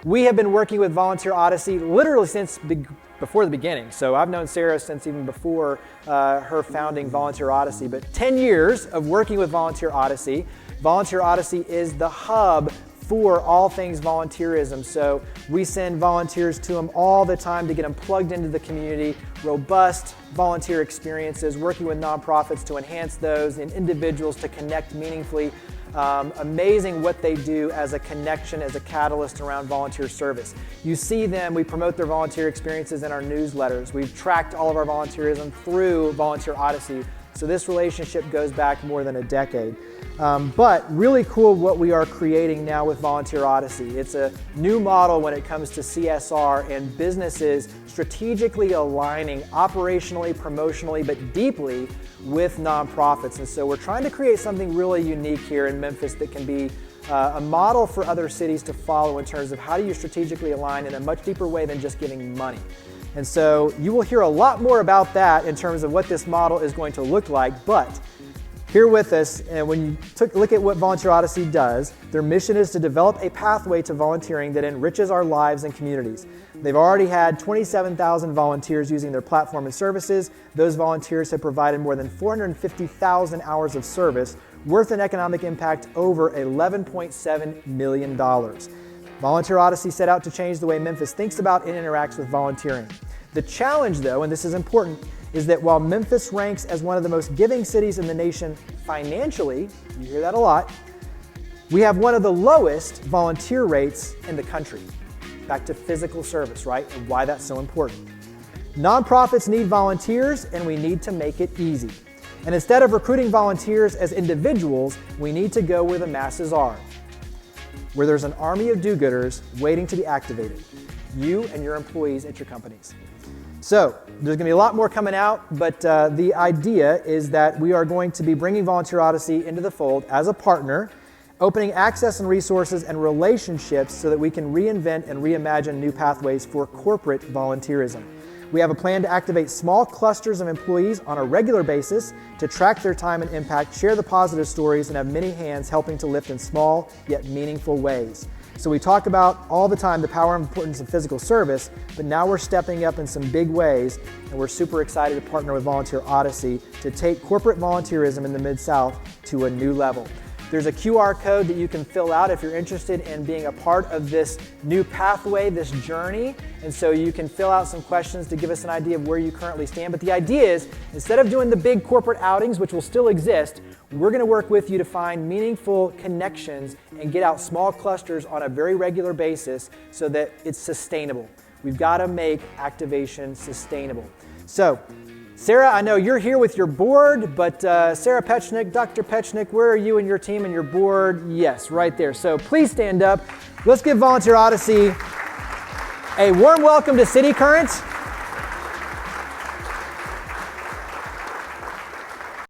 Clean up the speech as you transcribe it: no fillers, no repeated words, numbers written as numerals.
We have been working with Volunteer Odyssey literally since before the beginning. So I've known Sarah since even before her founding Volunteer Odyssey, but 10 years of working with Volunteer Odyssey. Volunteer Odyssey is the hub for all things volunteerism. So we send volunteers to them all the time to get them plugged into the community, robust volunteer experiences, working with nonprofits to enhance those and individuals to connect meaningfully. Amazing what they do as a connection, as a catalyst around volunteer service. You see them, we promote their volunteer experiences in our newsletters. We've tracked all of our volunteerism through Volunteer Odyssey. So this relationship goes back more than a decade. But really cool what we are creating now with Volunteer Odyssey. It's a new model when it comes to CSR and businesses strategically aligning operationally, promotionally, but deeply with nonprofits. And so we're trying to create something really unique here in Memphis that can be a model for other cities to follow in terms of how do you strategically align in a much deeper way than just giving money. And so you will hear a lot more about that in terms of what this model is going to look like. But here with us, and when you look at what Volunteer Odyssey does, their mission is to develop a pathway to volunteering that enriches our lives and communities. They've already had 27,000 volunteers using their platform and services. Those volunteers have provided more than 450,000 hours of service, worth an economic impact over $11.7 million. Volunteer Odyssey set out to change the way Memphis thinks about and interacts with volunteering. The challenge, though, and this is important, is that while Memphis ranks as one of the most giving cities in the nation financially, you hear that a lot, we have one of the lowest volunteer rates in the country. Back to physical service, right? And why that's so important. Nonprofits need volunteers, and we need to make it easy. And instead of recruiting volunteers as individuals, we need to go where the masses are, where there's an army of do-gooders waiting to be activated, you and your employees at your companies. So there's going to be a lot more coming out, but the idea is that we are going to be bringing Volunteer Odyssey into the fold as a partner, opening access and resources and relationships so that we can reinvent and reimagine new pathways for corporate volunteerism. We have a plan to activate small clusters of employees on a regular basis to track their time and impact, share the positive stories, and have many hands helping to lift in small yet meaningful ways. So we talk about all the time the power and importance of physical service, but now we're stepping up in some big ways, and we're super excited to partner with Volunteer Odyssey to take corporate volunteerism in the Mid-South to a new level. There's a QR code that you can fill out if you're interested in being a part of this new pathway, this journey. And so you can fill out some questions to give us an idea of where you currently stand. But the idea is, instead of doing the big corporate outings, which will still exist, we're going to work with you to find meaningful connections and get out small clusters on a very regular basis so that it's sustainable. We've got to make activation sustainable. So, Sarah, I know you're here with your board, but Sarah Petschonek, Dr. Petschonek, where are you and your team and your board? Yes, right there. So please stand up. Let's give Volunteer Odyssey a warm welcome to cityCURRENT.